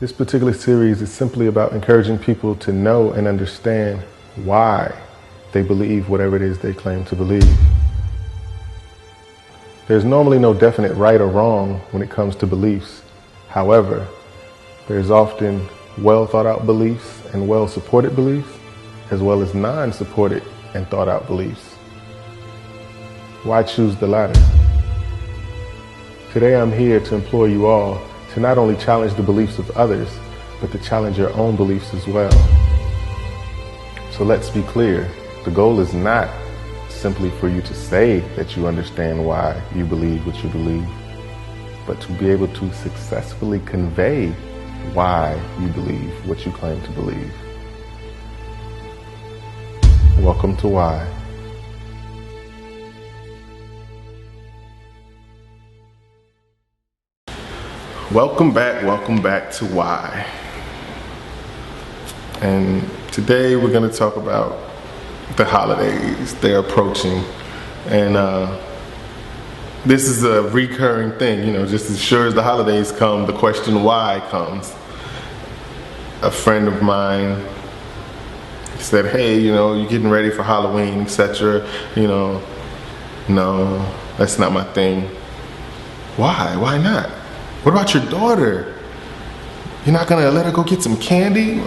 This particular series is simply about encouraging people to know and understand why they believe whatever it is they claim to believe. There's normally no definite right or wrong when it comes to beliefs. However, there's often well thought out beliefs and well supported beliefs, as well as non-supported and thought out beliefs. Why choose the latter? Today I'm here to implore you all to not only challenge the beliefs of others, but to challenge your own beliefs as well. So let's be clear, the goal is not simply for you to say that you understand why you believe what you believe, but to be able to successfully convey why you believe what you claim to believe. Welcome to Why. Welcome back to Why. And today we're going to talk about the holidays. They're approaching, and this is a recurring thing, just as sure as the holidays come, the question why comes. A friend of mine said, hey, you're getting ready for Halloween, etc. No, that's not my thing. Why not? What about your daughter? You're not gonna let her go get some candy?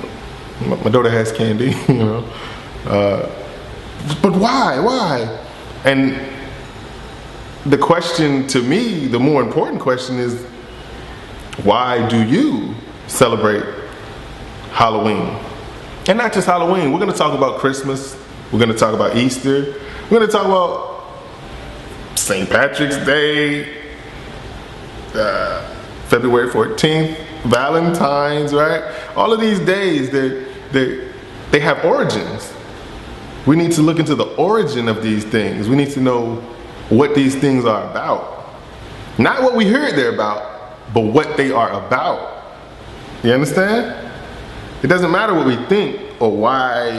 My daughter has candy, but why? And the question to me, the more important question is, why do you celebrate Halloween? And not just Halloween, we're gonna talk about Christmas, we're gonna talk about Easter, we're gonna talk about St. Patrick's Day, February 14th, Valentine's, right? All of these days, they have origins. We need to look into the origin of these things. We need to know what these things are about. Not what we heard they're about, but what they are about. You understand? It doesn't matter what we think or why,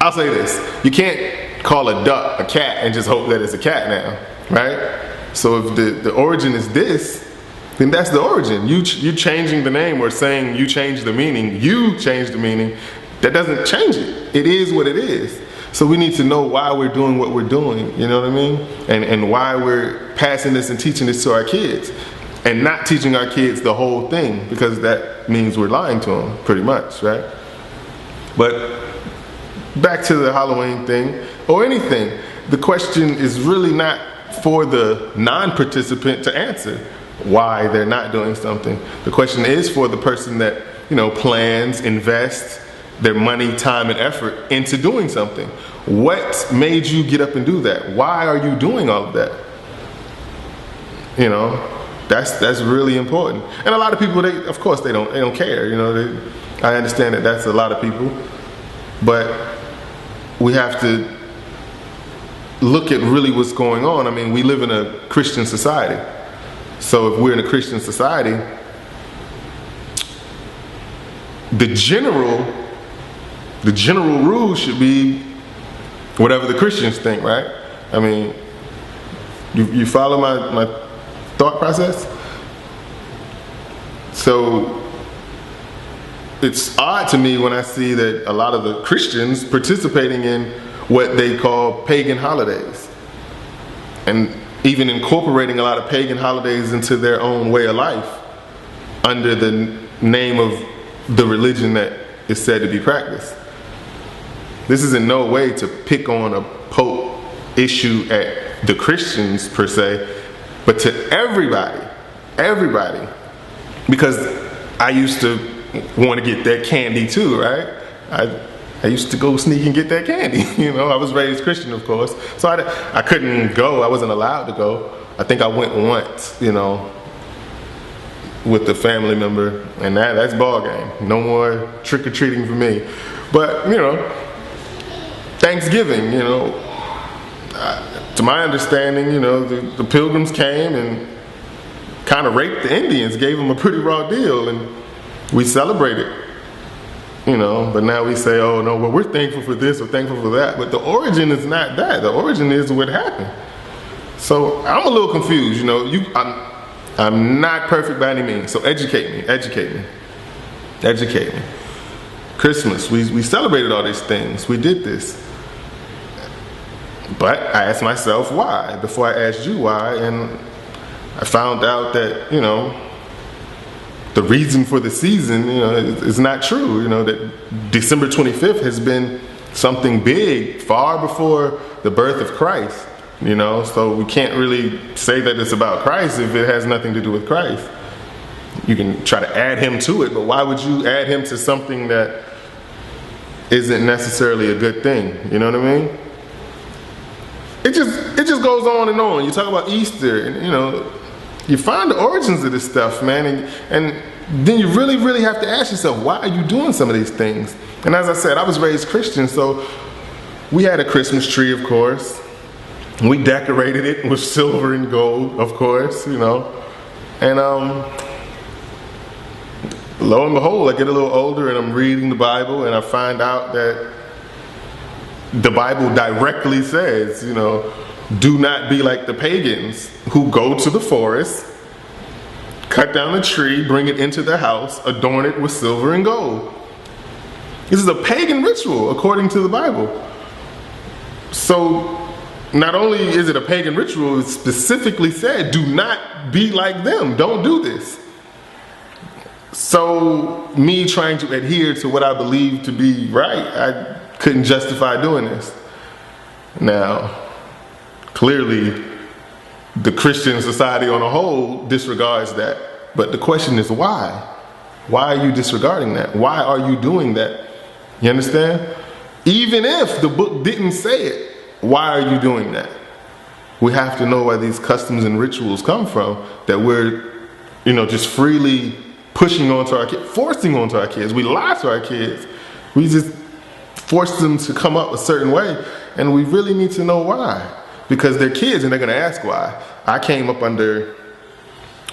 I'll say this. You can't call a duck a cat and just hope that it's a cat now, right? So if the origin is this, then that's the origin. You changing the name or saying you change the meaning, you change the meaning, that doesn't change it. It is what it is. So we need to know why we're doing what we're doing, you know what I mean? And why we're passing this and teaching this to our kids. And not teaching our kids the whole thing, because that means we're lying to them, pretty much, right? But back to the Halloween thing, or anything, the question is really not for the non-participant to answer why they're not doing something. The question is for the person that, plans, invests their money, time, and effort into doing something. What made you get up and do that? Why are you doing all of that? That's really important. And a lot of people, of course they don't care. I understand that that's a lot of people, but we have to look at really what's going on. I mean, we live in a Christian society. So if we're in a Christian society, the general rule should be whatever the Christians think, right? I mean, you follow my thought process? So it's odd to me when I see that a lot of the Christians participating in what they call pagan holidays, and even incorporating a lot of pagan holidays into their own way of life under the name of the religion that is said to be practiced. This is in no way to pick on a pope issue at the Christians per se, but to everybody, because I used to want to get that candy too, right? I used to go sneak and get that candy. I was raised Christian, of course, so I couldn't go. I wasn't allowed to go. I think I went once, with the family member, and that's ball game. No more trick or treating for me. But Thanksgiving, to my understanding, the Pilgrims came and kind of raped the Indians, gave them a pretty raw deal, and we celebrated. But now we say, oh no, well, we're thankful for this or thankful for that. But the origin is not that. The origin is what happened. So I'm a little confused. I'm not perfect by any means. So educate me, educate me, educate me. Christmas, we celebrated all these things. We did this. But I asked myself why before I asked you why, and I found out that, the reason for the season, is not true. That December 25th has been something big far before the birth of Christ. So we can't really say that it's about Christ if it has nothing to do with Christ. You can try to add him to it, but why would you add him to something that isn't necessarily a good thing? You know what I mean? It just goes on and on. You talk about Easter, and you find the origins of this stuff, man, and then you really, really have to ask yourself, why are you doing some of these things? And as I said, I was raised Christian, so we had a Christmas tree, of course. We decorated it with silver and gold, of course, and lo and behold, I get a little older and I'm reading the Bible and I find out that the Bible directly says, do not be like the pagans who go to the forest, cut down a tree, bring it into their house, adorn it with silver and gold. This is a pagan ritual according to the Bible. So not only is it a pagan ritual, it specifically said, do not be like them. Don't do this. So me trying to adhere to what I believe to be right, I couldn't justify doing this. Now, clearly, the Christian society on a whole disregards that. But the question is why? Why are you disregarding that? Why are you doing that? You understand? Even if the book didn't say it, why are you doing that? We have to know where these customs and rituals come from that we're, just freely pushing onto our kids, forcing onto our kids. We lie to our kids. We just force them to come up a certain way, and we really need to know why. Because they're kids and they're going to ask why. I came up under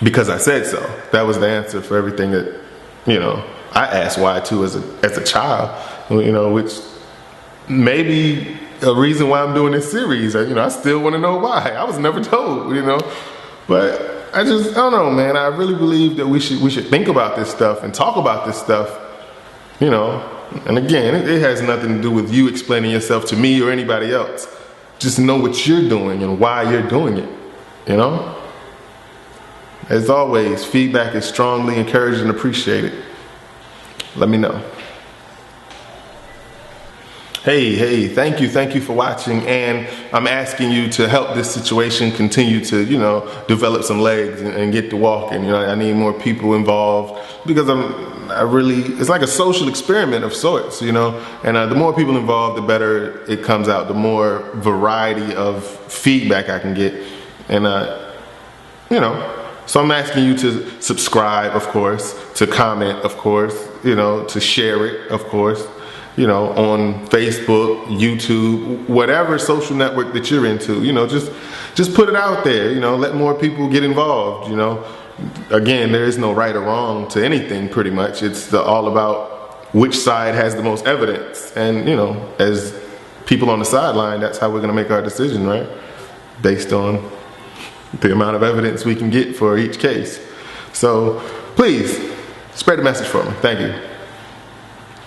because I said so. That was the answer for everything that, I asked why too as a child, which maybe a reason why I'm doing this series. I still want to know why. I was never told, but I don't know, man. I really believe that we should think about this stuff and talk about this stuff, and again, it has nothing to do with you explaining yourself to me or anybody else. Just know what you're doing and why you're doing it, As always, feedback is strongly encouraged and appreciated. Let me know. Hey, thank you for watching, and I'm asking you to help this situation continue to, develop some legs and get to walking. I need more people involved because it's like a social experiment of sorts, and the more people involved, the better it comes out, the more variety of feedback I can get, and so I'm asking you to subscribe, of course, to comment, of course, to share it, of course, on Facebook, YouTube, whatever social network that you're into, just put it out there, let more people get involved, Again, there is no right or wrong to anything, pretty much. It's all about which side has the most evidence. And, as people on the sideline, that's how we're going to make our decision, right? Based on the amount of evidence we can get for each case. So please spread the message for me. Thank you.